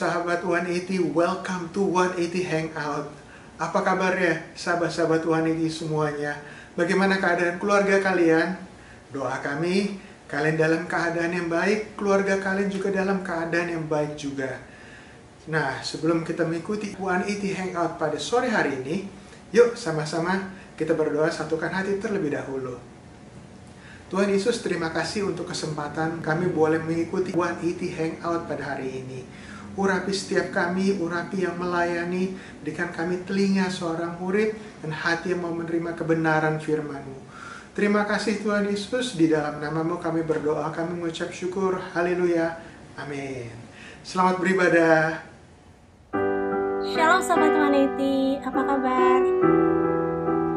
sahabat 180, welcome to 180 Hangout. Apa kabarnya sahabat-sahabat 180 semuanya? Bagaimana keadaan keluarga kalian? Doa kami, kalian dalam keadaan yang baik, keluarga kalian juga dalam keadaan yang baik juga. Nah, sebelum kita mengikuti 180 Hangout pada sore hari ini, yuk sama-sama kita berdoa, satukan hati terlebih dahulu. Tuhan Yesus, terima kasih untuk kesempatan kami boleh mengikuti 180 Hangout pada hari ini. Urapi setiap kami, urapi yang melayani, berikan kami telinga seorang murid dan hati yang mau menerima kebenaran firman-Mu. Terima kasih Tuhan Yesus, di dalam nama-Mu kami berdoa, kami mengucap syukur, haleluya, amin. Selamat beribadah. Shalom Sobat 180, apa kabar?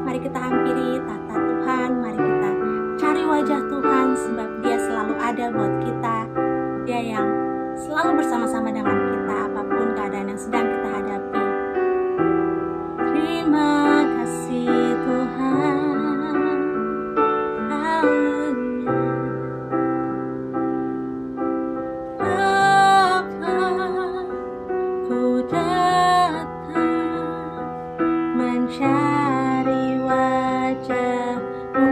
Mari kita hampiri tata Tuhan, mari kita cari wajah Tuhan sebab Dia selalu ada buat kita. Dia yang selalu bersama-sama dengan kita apapun keadaan yang sedang kita hadapi. Terima kasih Tuhan. Haleluya. Bapa, ku datang mencari wajah-Mu.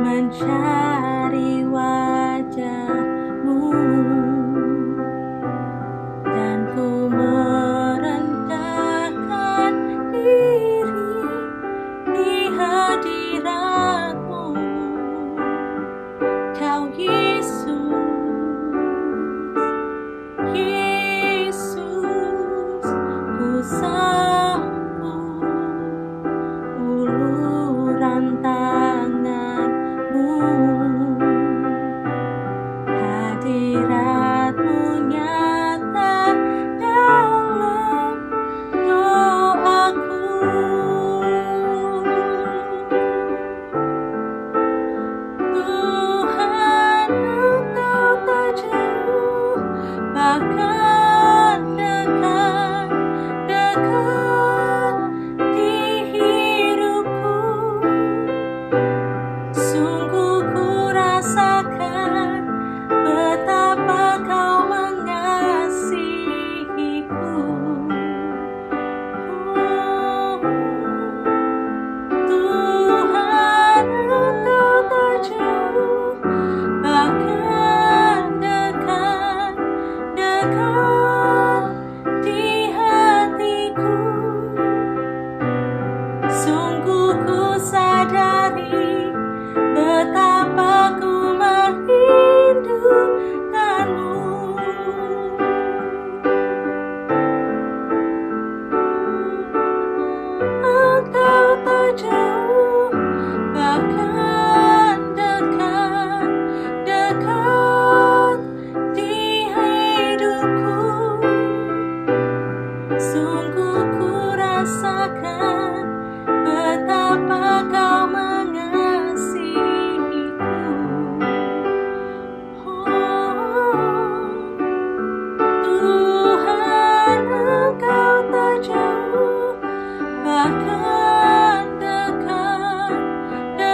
Mencari wajah-Mu dan ku merendahkan diri di hadirat-Mu.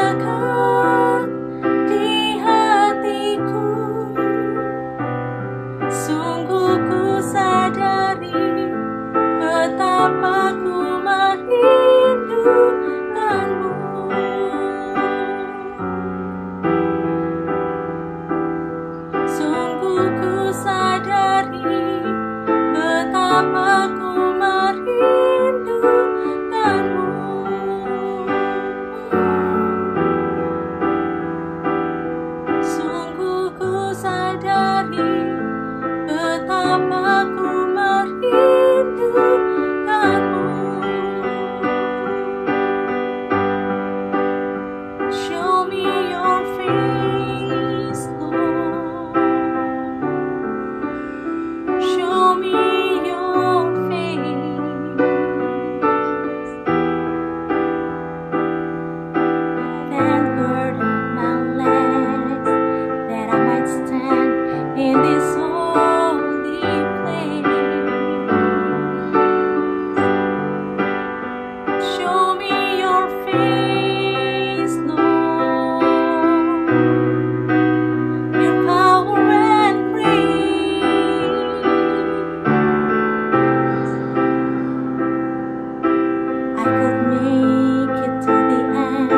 dekat di hatiku. Sungguh ku sadari betapa ku merindukanmu. Sungguh ku sadari betapa ku merindukanmu. Sungguh ku sadari betapa ku merindukanmu. Show me your face, Lord. Show me your face. Then girded my legs that I might stand in this holy place. Show me your face, Lord, your power and grace. I could make it to the end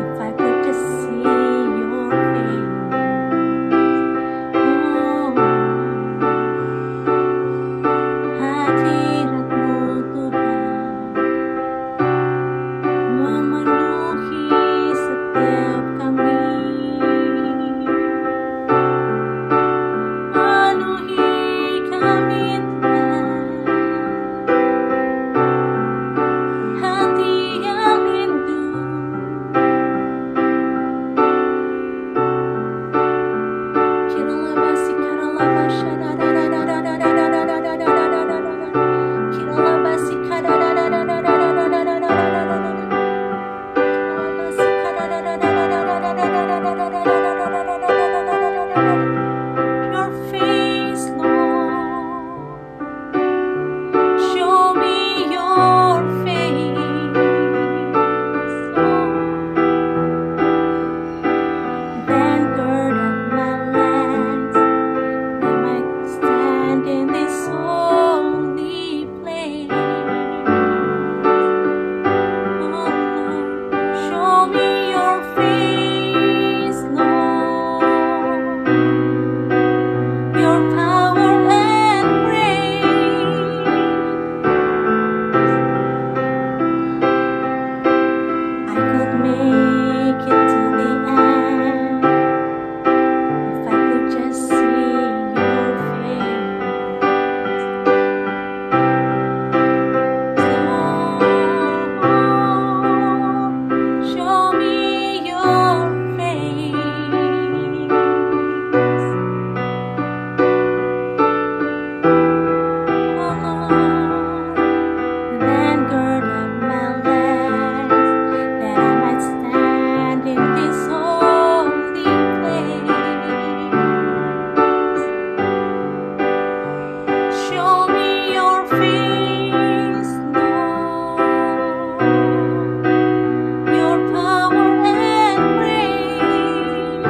if I could just see your face. Oh, hadiratmu Tuhan memenuhi setiap kami. Penuhi kami Tuhan, hati yang rindu. Kiralabasi karalabasha kiralabasi your face, Lord. Show me your face, Lord. Then girded my legs that I might stand in this holy place. Oh Lord, show me your face, Lord, your power and grace. I could make it to the end if I could just see your face. Lord, show me your face. Oh Lord, then girded my legs that I might stand in this holy place. Show me your face, Lord, your power and grace.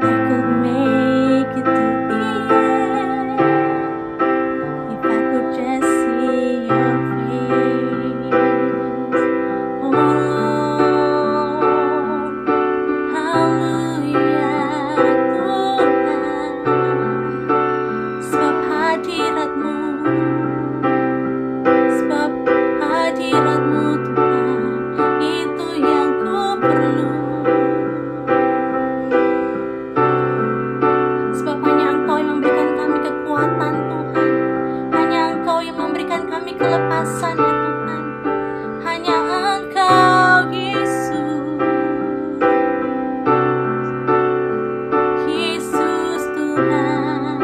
I could make it to the end if I could just see your face. Oh Lord, haleluya Tuhan, sebab hadiratmu Tuhan, itu yang ku perlu. Sebab hanya Engkau yang memberikan kami kekuatan Tuhan, hanya Engkau yang memberikan kami kelepasan ya Tuhan, hanya Engkau Yesus, Yesus Tuhan.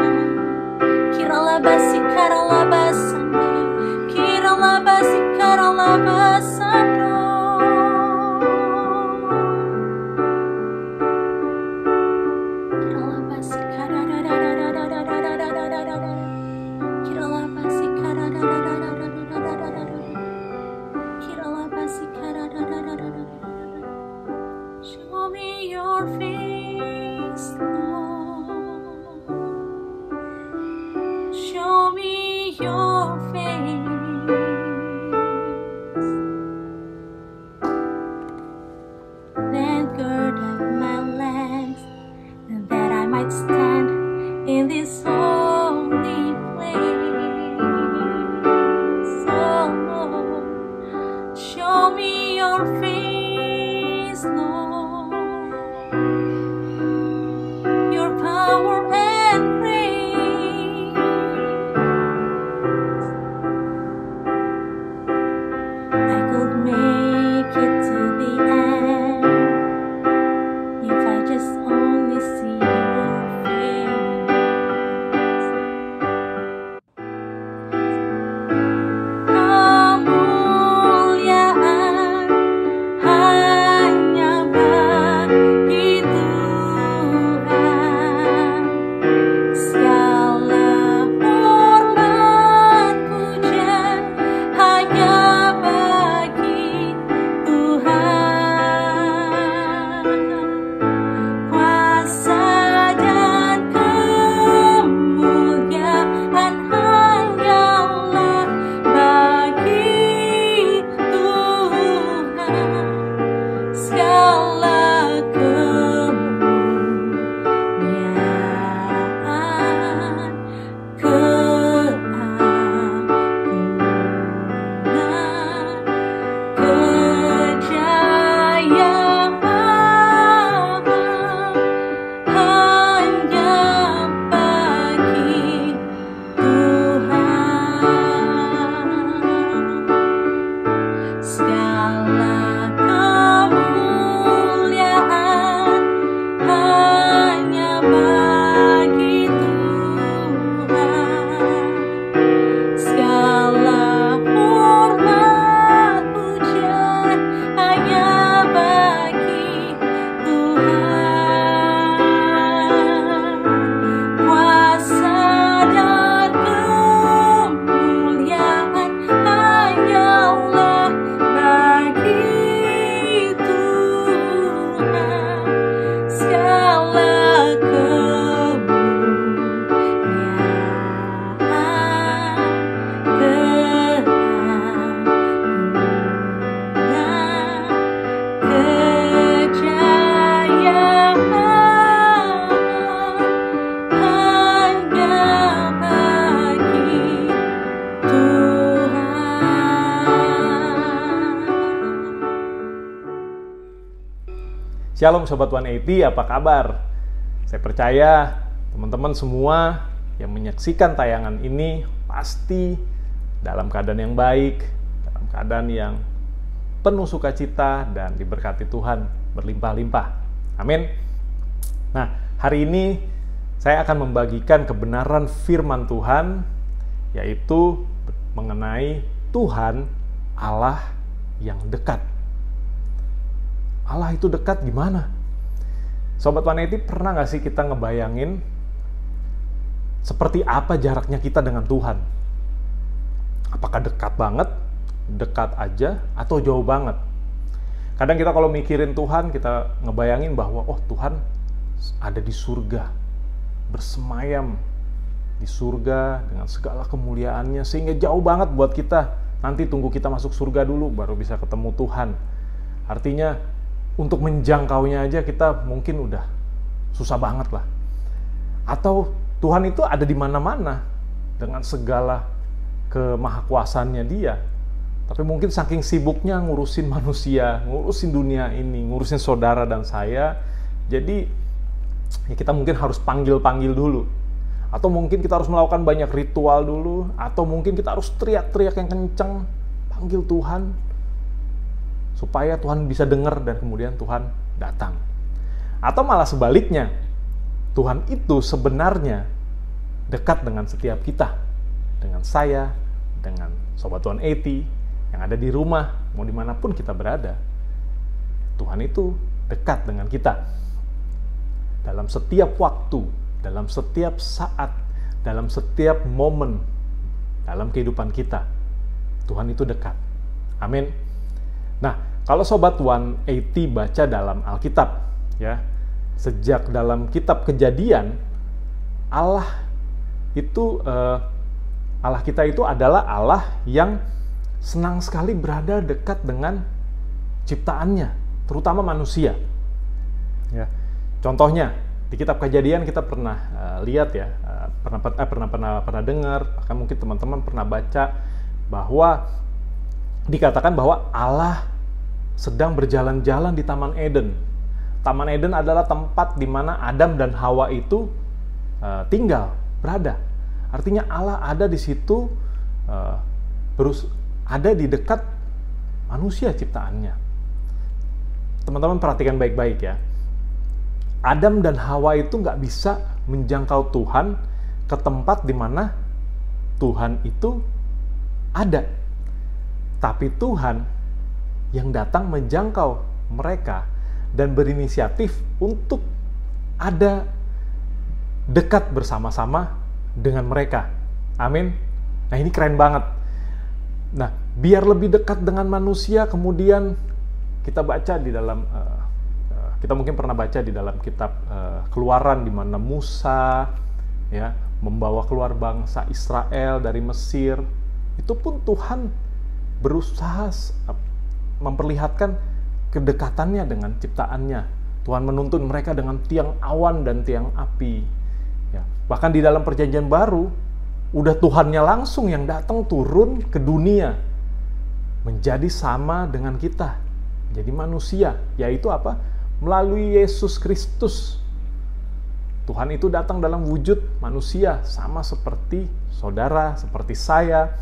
Kiralabasi karalabasande, kiralabasi karalabasando. Kiralabasi karalabasi karalabasando. Shalom Sobat 180, apa kabar? Saya percaya teman-teman semua yang menyaksikan tayangan ini pasti dalam keadaan yang baik, dalam keadaan yang penuh sukacita dan diberkati Tuhan berlimpah-limpah. Amin. Nah, hari ini saya akan membagikan kebenaran firman Tuhan, yaitu mengenai Tuhan Allah yang dekat. Allah itu dekat gimana? Sobat 180, pernah nggak sih kita ngebayangin seperti apa jaraknya kita dengan Tuhan? Apakah dekat banget, dekat aja, atau jauh banget? Kadang kita kalau mikirin Tuhan, kita ngebayangin bahwa oh Tuhan ada di surga, bersemayam di surga dengan segala kemuliaannya, sehingga jauh banget buat kita. Nanti tunggu kita masuk surga dulu, baru bisa ketemu Tuhan. Artinya, untuk menjangkaunya aja kita mungkin udah susah banget lah. Atau Tuhan itu ada di mana-mana dengan segala kemahakuasaannya Dia. Tapi mungkin saking sibuknya ngurusin manusia, ngurusin dunia ini, ngurusin saudara dan saya, jadi ya kita mungkin harus panggil-panggil dulu. Atau mungkin kita harus melakukan banyak ritual dulu, atau mungkin kita harus teriak-teriak yang kenceng, panggil Tuhan, supaya Tuhan bisa dengar dan kemudian Tuhan datang. Atau malah sebaliknya, Tuhan itu sebenarnya dekat dengan setiap kita, dengan saya, dengan Sobat 180 yang ada di rumah, mau dimanapun kita berada. Tuhan itu dekat dengan kita. Dalam setiap waktu, dalam setiap saat, dalam setiap momen, dalam kehidupan kita, Tuhan itu dekat. Amin. Nah, kalau Sobat 180 baca dalam Alkitab, ya, sejak dalam kitab Kejadian, Allah kita itu adalah Allah yang senang sekali berada dekat dengan ciptaannya, terutama manusia. Ya, contohnya di kitab Kejadian kita pernah lihat ya, pernah dengar, bahkan mungkin teman-teman pernah baca bahwa dikatakan bahwa Allah sedang berjalan-jalan di Taman Eden. Taman Eden adalah tempat di mana Adam dan Hawa itu tinggal, berada. Artinya Allah ada di situ, ada di dekat manusia ciptaannya. Teman-teman perhatikan baik-baik ya. Adam dan Hawa itu nggak bisa menjangkau Tuhan ke tempat di mana Tuhan itu ada. Tapi Tuhan yang datang menjangkau mereka dan berinisiatif untuk ada dekat bersama-sama dengan mereka. Amin. Nah, ini keren banget. Nah, biar lebih dekat dengan manusia, kemudian kita baca di dalam kita mungkin pernah baca di dalam kitab Keluaran, di mana Musa ya membawa keluar bangsa Israel dari Mesir. Itu pun Tuhan berusaha memperlihatkan kedekatannya dengan ciptaannya. Tuhan menuntun mereka dengan tiang awan dan tiang api. Ya, bahkan di dalam Perjanjian Baru, udah Tuhannya langsung yang datang turun ke dunia, menjadi sama dengan kita, jadi manusia, yaitu apa? Melalui Yesus Kristus. Tuhan itu datang dalam wujud manusia, sama seperti saudara, seperti saya.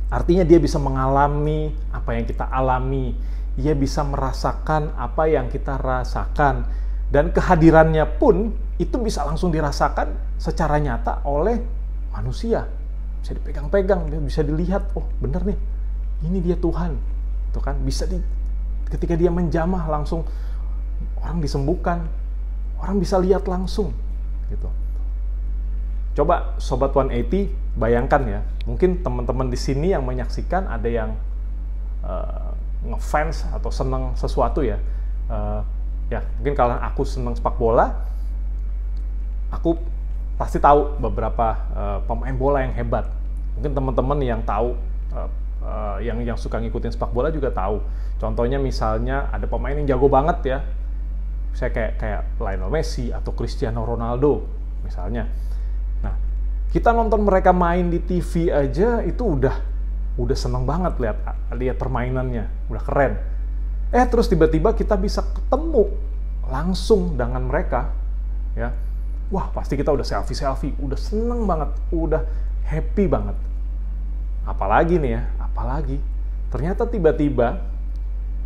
Artinya dia bisa mengalami apa yang kita alami, dia bisa merasakan apa yang kita rasakan, dan kehadirannya pun itu bisa langsung dirasakan secara nyata oleh manusia. Bisa dipegang-pegang, bisa dilihat, oh bener nih, ini dia Tuhan. Itu kan bisa ketika dia menjamah langsung orang disembuhkan, orang bisa lihat langsung gitu. Coba Sobat 180 bayangkan ya, mungkin teman-teman di sini yang menyaksikan ada yang ngefans atau senang sesuatu ya. Ya mungkin kalau aku senang sepak bola, aku pasti tahu beberapa pemain bola yang hebat. Mungkin teman-teman yang tahu, yang suka ngikutin sepak bola juga tahu. Contohnya misalnya ada pemain yang jago banget ya, saya kayak Lionel Messi atau Cristiano Ronaldo misalnya. Nah, kita nonton mereka main di TV aja itu udah seneng banget lihat permainannya, udah keren. Terus tiba-tiba kita bisa ketemu langsung dengan mereka, ya, wah pasti kita udah selfie, udah seneng banget, udah happy banget. Apalagi nih ya, apalagi ternyata tiba-tiba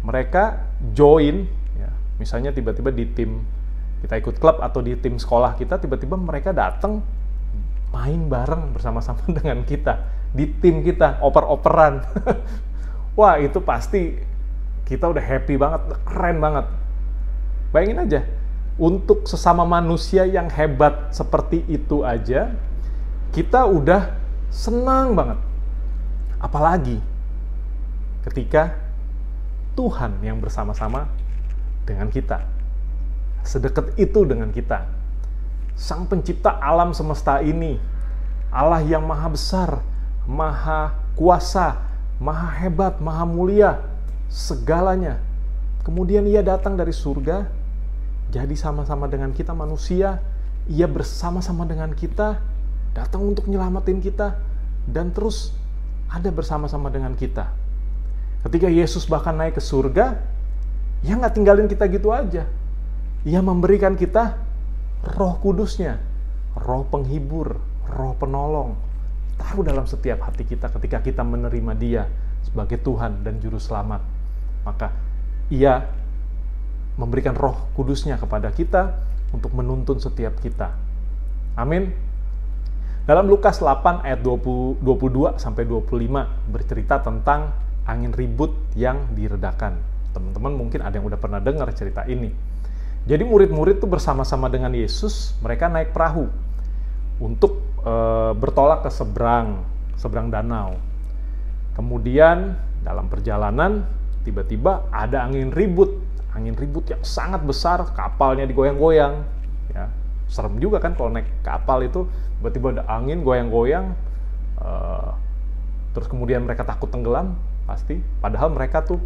mereka join, ya, misalnya tiba-tiba di tim, kita ikut klub atau di tim sekolah kita, tiba-tiba mereka datang main bareng bersama-sama dengan kita, di tim kita, oper-operan. Wah, itu pasti kita udah happy banget, keren banget. Bayangin aja, untuk sesama manusia yang hebat seperti itu aja, kita udah senang banget. Apalagi ketika Tuhan yang bersama-sama dengan kita, sedekat itu dengan kita. Sang pencipta alam semesta ini, Allah yang maha besar, maha kuasa, maha hebat, maha mulia, segalanya. Kemudian ia datang dari surga, jadi sama-sama dengan kita manusia, ia bersama-sama dengan kita, datang untuk nyelamatin kita, dan terus ada bersama-sama dengan kita. Ketika Yesus bahkan naik ke surga, ia nggak tinggalin kita gitu aja. Ia memberikan kita Roh Kudusnya, Roh penghibur, Roh penolong, taruh dalam setiap hati kita ketika kita menerima Dia sebagai Tuhan dan Juru Selamat. Maka Ia memberikan Roh Kudusnya kepada kita untuk menuntun setiap kita. Amin. Dalam Lukas 8 ayat 22 sampai 25 bercerita tentang angin ribut yang diredakan. Teman-teman mungkin ada yang udah pernah dengar cerita ini. Jadi murid-murid tuh bersama-sama dengan Yesus, mereka naik perahu untuk bertolak ke seberang danau. Kemudian dalam perjalanan tiba-tiba ada angin ribut yang sangat besar, kapalnya digoyang-goyang. Ya, serem juga kan kalau naik kapal itu tiba-tiba ada angin goyang-goyang, terus kemudian mereka takut tenggelam pasti. Padahal mereka tuh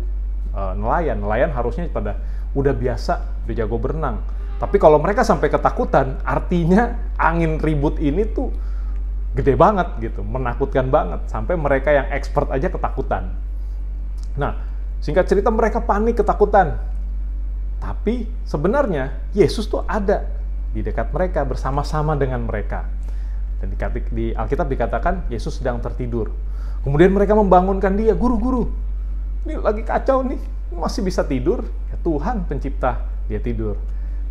nelayan harusnya pada udah biasa, udah jago berenang. Tapi kalau mereka sampai ketakutan, artinya angin ribut ini tuh gede banget gitu, menakutkan banget, sampai mereka yang expert aja ketakutan. Nah, singkat cerita mereka panik, ketakutan. Tapi sebenarnya Yesus tuh ada di dekat mereka, bersama-sama dengan mereka. Dan di Alkitab dikatakan Yesus sedang tertidur. Kemudian mereka membangunkan dia, "Guru, ini lagi kacau nih, masih bisa tidur?" Ya, Tuhan pencipta, dia tidur.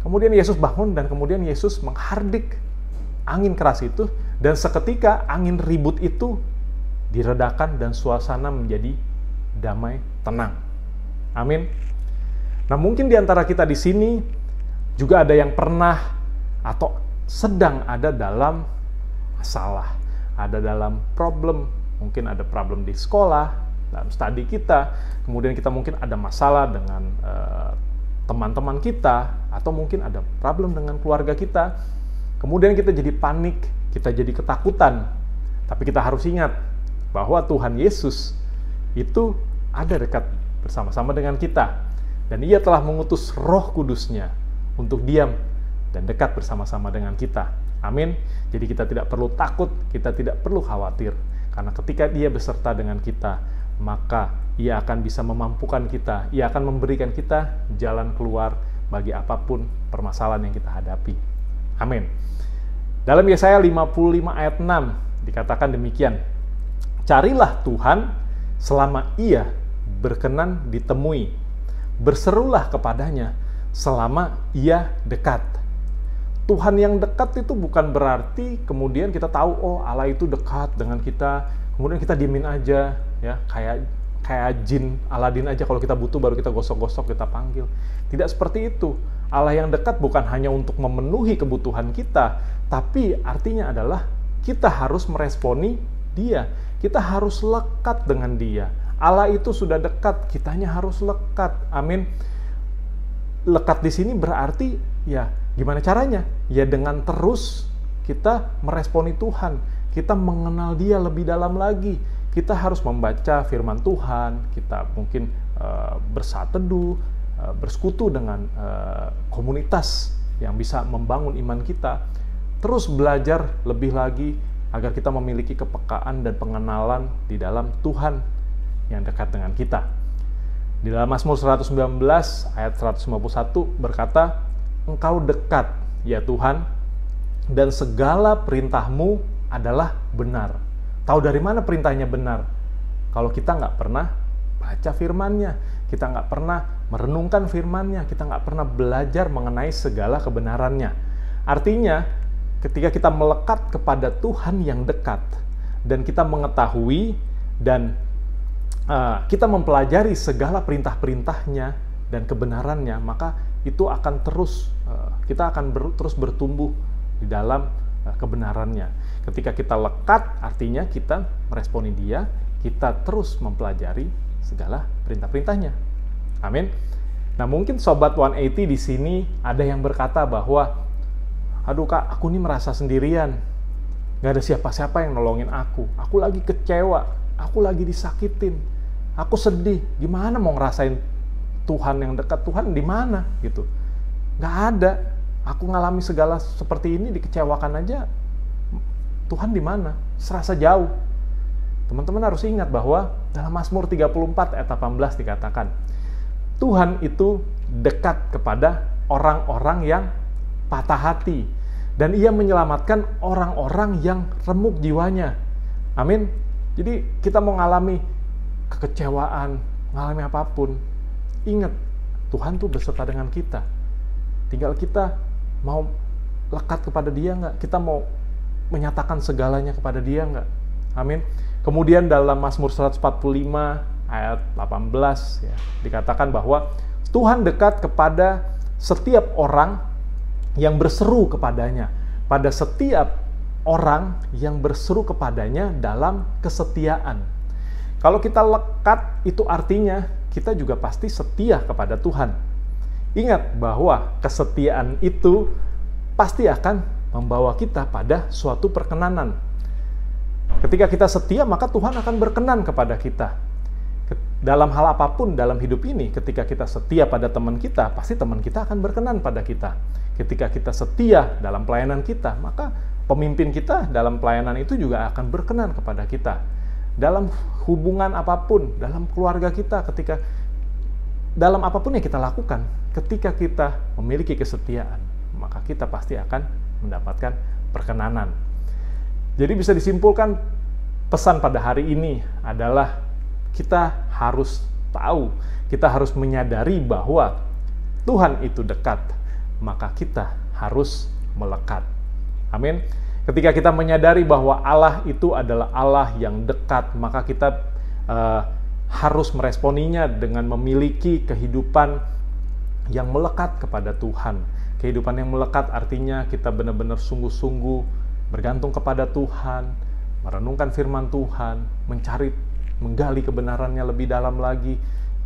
Kemudian Yesus bangun dan kemudian Yesus menghardik angin keras itu, dan seketika angin ribut itu diredakan dan suasana menjadi damai, tenang. Amin. Nah, mungkin di antara kita di sini juga ada yang pernah atau sedang ada dalam masalah, ada dalam problem. Mungkin ada problem di sekolah, dalam studi kita, kemudian kita mungkin ada masalah dengan teman-teman kita, atau mungkin ada problem dengan keluarga kita. Kemudian kita jadi panik, kita jadi ketakutan. Tapi kita harus ingat bahwa Tuhan Yesus itu ada dekat bersama-sama dengan kita. Dan Ia telah mengutus Roh Kudusnya untuk diam dan dekat bersama-sama dengan kita. Amin. Jadi kita tidak perlu takut, kita tidak perlu khawatir. Karena ketika Dia beserta dengan kita, maka Ia akan bisa memampukan kita, Ia akan memberikan kita jalan keluar bagi apapun permasalahan yang kita hadapi. Amin. Dalam Yesaya 55 ayat 6 dikatakan demikian, "Carilah Tuhan selama Ia berkenan ditemui, berserulah kepadanya selama Ia dekat." Tuhan yang dekat itu bukan berarti kemudian kita tahu, oh Allah itu dekat dengan kita, kemudian kita diemin aja, ya, kayak jin Aladin aja, kalau kita butuh baru kita gosok-gosok, kita panggil. Tidak seperti itu. Allah yang dekat bukan hanya untuk memenuhi kebutuhan kita, tapi artinya adalah kita harus meresponi Dia. Kita harus lekat dengan Dia. Allah itu sudah dekat, kitanya harus lekat. Amin. Lekat di sini berarti, ya gimana caranya? Ya dengan terus kita meresponi Tuhan. Kita mengenal Dia lebih dalam lagi. Kita harus membaca firman Tuhan, kita mungkin bersaat teduh, bersekutu dengan komunitas yang bisa membangun iman kita, terus belajar lebih lagi agar kita memiliki kepekaan dan pengenalan di dalam Tuhan yang dekat dengan kita. Di dalam Mazmur 119 ayat 151 berkata, Engkau dekat, ya Tuhan, dan segala perintah-Mu adalah benar. Tahu dari mana perintahnya benar? Kalau kita nggak pernah baca firman-Nya, kita nggak pernah merenungkan firman-Nya, kita nggak pernah belajar mengenai segala kebenarannya. Artinya, ketika kita melekat kepada Tuhan yang dekat, dan kita mengetahui dan kita mempelajari segala perintah-perintahnya dan kebenarannya, maka itu akan terus, kita akan terus bertumbuh di dalam kebenarannya. Ketika kita lekat, artinya kita meresponi Dia, kita terus mempelajari segala perintah-perintahnya. Amin. Nah, mungkin Sobat 180 di sini ada yang berkata bahwa, aduh Kak, aku ini merasa sendirian. Gak ada siapa-siapa yang nolongin aku. Aku lagi kecewa, aku lagi disakitin, aku sedih. Gimana mau ngerasain Tuhan yang dekat? Tuhan di mana gitu? Gak ada. Aku ngalami segala seperti ini, dikecewakan aja. Tuhan di mana? Serasa jauh. Teman-teman harus ingat bahwa dalam Mazmur 34 ayat 18 dikatakan, Tuhan itu dekat kepada orang-orang yang patah hati, dan Ia menyelamatkan orang-orang yang remuk jiwanya. Amin. Jadi kita mau ngalami kekecewaan, ngalami apapun, ingat, Tuhan tuh beserta dengan kita. Tinggal kita mau lekat kepada Dia nggak? Kita mau menyatakan segalanya kepada Dia nggak? Amin. Kemudian dalam Mazmur 145 ayat 18 ya, dikatakan bahwa Tuhan dekat kepada setiap orang yang berseru kepadanya, pada setiap orang yang berseru kepadanya dalam kesetiaan. Kalau kita lekat, itu artinya kita juga pasti setia kepada Tuhan. Ingat bahwa kesetiaan itu pasti akan membawa kita pada suatu perkenanan. Ketika kita setia, maka Tuhan akan berkenan kepada kita. Dalam hal apapun dalam hidup ini, ketika kita setia pada teman kita, pasti teman kita akan berkenan pada kita. Ketika kita setia dalam pelayanan kita, maka pemimpin kita dalam pelayanan itu juga akan berkenan kepada kita. Dalam hubungan apapun, dalam keluarga kita, ketika dalam apapun yang kita lakukan, ketika kita memiliki kesetiaan, maka kita pasti akan mendapatkan perkenanan. Jadi bisa disimpulkan, pesan pada hari ini adalah kita harus tahu, kita harus menyadari bahwa Tuhan itu dekat, maka kita harus melekat. Amin. Ketika kita menyadari bahwa Allah itu adalah Allah yang dekat, maka kita harus meresponinya dengan memiliki kehidupan yang melekat kepada Tuhan. Kehidupan yang melekat artinya kita benar-benar sungguh-sungguh bergantung kepada Tuhan, merenungkan firman Tuhan, menggali kebenarannya lebih dalam lagi,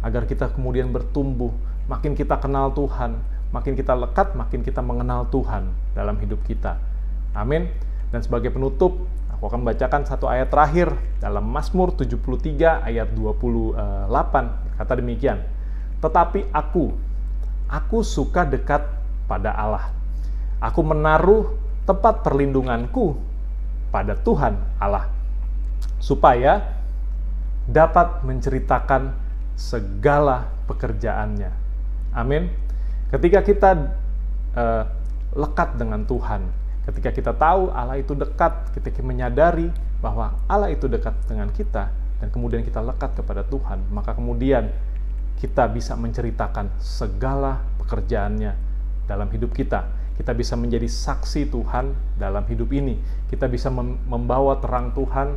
agar kita kemudian bertumbuh. Makin kita kenal Tuhan, makin kita lekat, makin kita mengenal Tuhan dalam hidup kita. Amin. Dan sebagai penutup, aku akan membacakan satu ayat terakhir dalam Mazmur 73 ayat 28. Kata demikian, tetapi aku suka dekat pada Allah. Aku menaruh tempat perlindunganku pada Tuhan Allah, supaya dapat menceritakan segala pekerjaannya. Amin. Ketika kita lekat dengan Tuhan, ketika kita tahu Allah itu dekat, ketika menyadari bahwa Allah itu dekat dengan kita, dan kemudian kita lekat kepada Tuhan, maka kemudian kita bisa menceritakan segala pekerjaannya dalam hidup kita. Kita bisa menjadi saksi Tuhan dalam hidup ini. Kita bisa membawa terang Tuhan.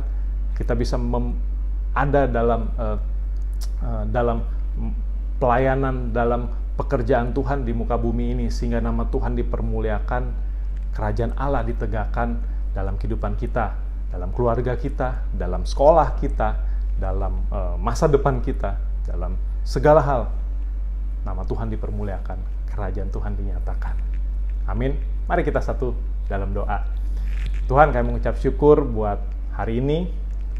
Kita bisa ada dalam pelayanan, dalam pekerjaan Tuhan di muka bumi ini, sehingga nama Tuhan dipermuliakan, kerajaan Allah ditegakkan dalam kehidupan kita, dalam keluarga kita, dalam sekolah kita, dalam masa depan kita, dalam segala hal. Nama Tuhan dipermuliakan, kerajaan Tuhan dinyatakan. Amin. Mari kita satu dalam doa. Tuhan, kami mengucap syukur buat hari ini.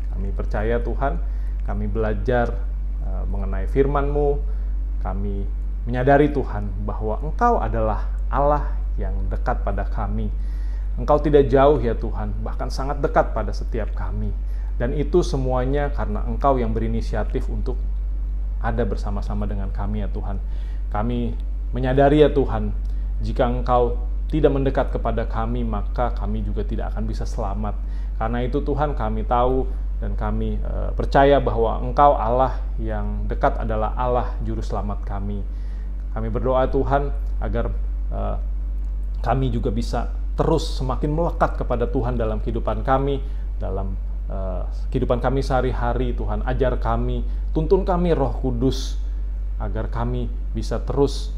Kami percaya Tuhan, kami belajar mengenai firman-Mu. Kami menyadari Tuhan bahwa Engkau adalah Allah yang dekat pada kami. Engkau tidak jauh ya Tuhan, bahkan sangat dekat pada setiap kami. Dan itu semuanya karena Engkau yang berinisiatif untuk ada bersama-sama dengan kami ya Tuhan. Kami menyadari ya Tuhan, jika Engkau tidak mendekat kepada kami, maka kami juga tidak akan bisa selamat. Karena itu Tuhan, kami tahu dan kami percaya bahwa Engkau Allah yang dekat adalah Allah Juru Selamat kami. Kami berdoa Tuhan agar kami juga bisa terus semakin melekat kepada Tuhan dalam kehidupan kami, dalam kehidupan kami sehari-hari. Tuhan, ajar kami, tuntun kami Roh Kudus, agar kami bisa terus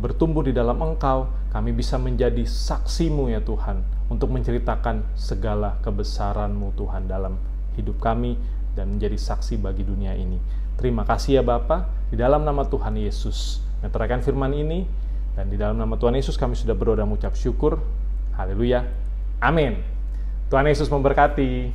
bertumbuh di dalam Engkau. Kami bisa menjadi saksi-Mu ya Tuhan, untuk menceritakan segala kebesaran-Mu Tuhan dalam hidup kami dan menjadi saksi bagi dunia ini. Terima kasih ya Bapa, di dalam nama Tuhan Yesus meteraikan firman ini, dan di dalam nama Tuhan Yesus kami sudah berdoa dan mengucap syukur. Haleluya. Amin. Tuhan Yesus memberkati.